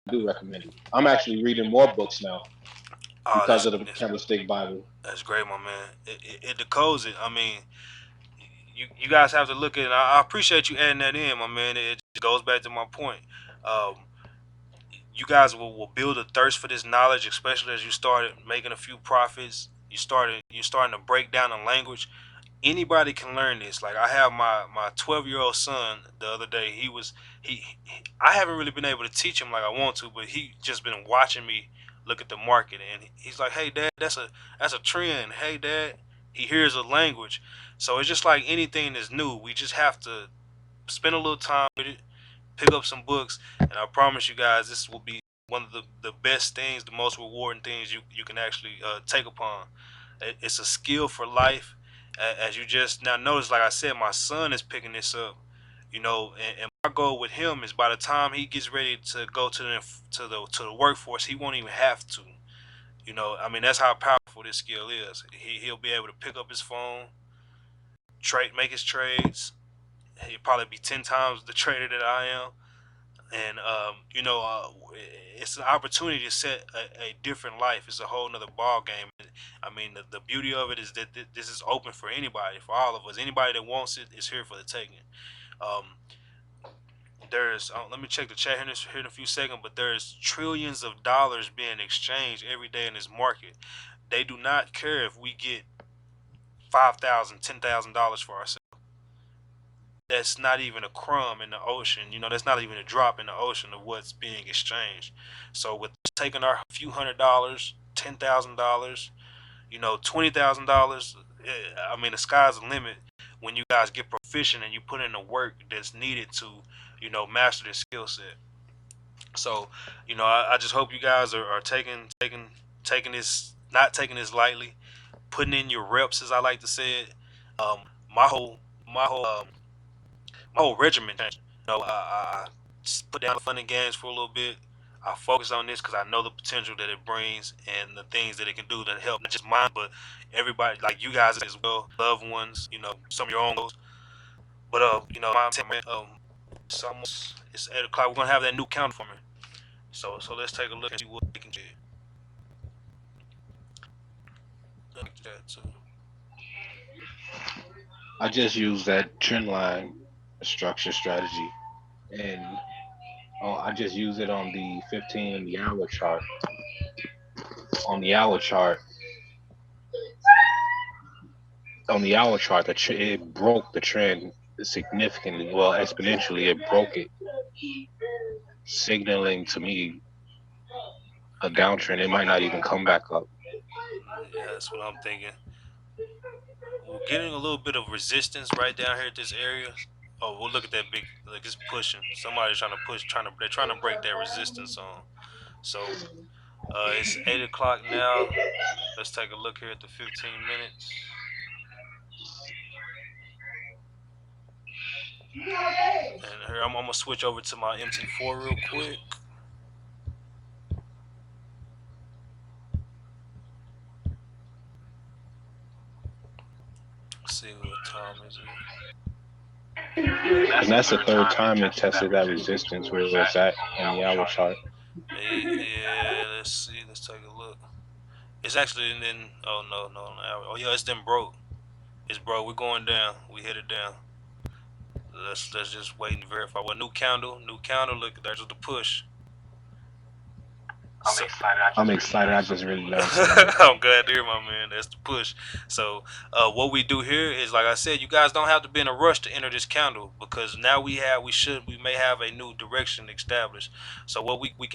do recommend it. I'm actually reading more books now Oh, because of the Candlestick Bible. that's great, my man. It decodes it. I mean, you guys have to look at it. I appreciate you adding that in, my man. It just goes back to my point. Um, you guys will build a thirst for this knowledge, especially as you started making a few profits. You're starting to break down the language. Anybody can learn this. Like I have my 12-year-old son the other day. I haven't really been able to teach him like I want to, but he just been watching me look at the market, and he's like, "Hey, Dad, that's a trend. Hey, Dad." He hears a language, so it's just like anything that's new. We just have to spend a little time with it, pick up some books, and I promise you guys, this will be one of the best things, the most rewarding things you can actually take upon. It's a skill for life. As you just now notice, like I said, my son is picking this up. And my goal with him is by the time he gets ready to go to the workforce, he won't even have to. I mean that's how powerful this skill is. He'll be able to pick up his phone, trade, make his trades. He'll probably be 10 times the trader that I am, and it's an opportunity to set a different life. It's a whole nother ball game. I mean, the beauty of it is that this is open for anybody, for all of us. Anybody that wants it is here for the taking. Um, there's let me check the chat here in a few seconds, but there's trillions of dollars being exchanged every day in this market. They do not care if we get $5,000, $10,000 for ourselves. That's not even a crumb in the ocean. That's not even a drop in the ocean of what's being exchanged. So with taking our few $100s, $10,000, $20,000, I mean the sky's the limit when you guys get proficient and you put in the work that's needed to, master this skill set. So, I just hope you guys are taking this, not taking this lightly, putting in your reps, as I like to say it. Um, my whole my whole my whole regimen changed. I just put down the fun and games for a little bit. I focus on this because I know the potential that it brings and the things that it can do to help not just mine, but everybody like you guys as well, loved ones, some of your own goals. But my man, it's 8 o'clock. We're gonna have that new count for me. So let's take a look and see what we can get. Like that too. I just use that trend line structure strategy, and I just use it on the 15 and the hour chart. On the hour chart, it broke the trend significantly, well, exponentially. It broke it, signaling to me a downtrend. It might not even come back up. Yeah, that's what I'm thinking. We're getting a little bit of resistance right down here at this area. Oh, we'll look at that big, like it's pushing. Somebody's trying to push, they're trying to break that resistance zone. So, it's 8 o'clock now. Let's take a look here at the 15 minutes. And here I'm gonna switch over to my MT4 real quick. Let's see what time is it. And that's the third time it tested that resistance where it's at in the hour chart. Yeah, let's see. Let's take a look. It's actually in. Oh no, no, no. Oh yeah, it's then broke. It's broke. We're going down. We hit it down. Let's just wait and verify. Well, new candle, new candle. Look, there's the push. So I'm excited. I just really learned something. I'm glad to hear, my man. That's the push. So, what we do here is, like I said, you guys don't have to be in a rush to enter this candle because now we may have a new direction established. So what we can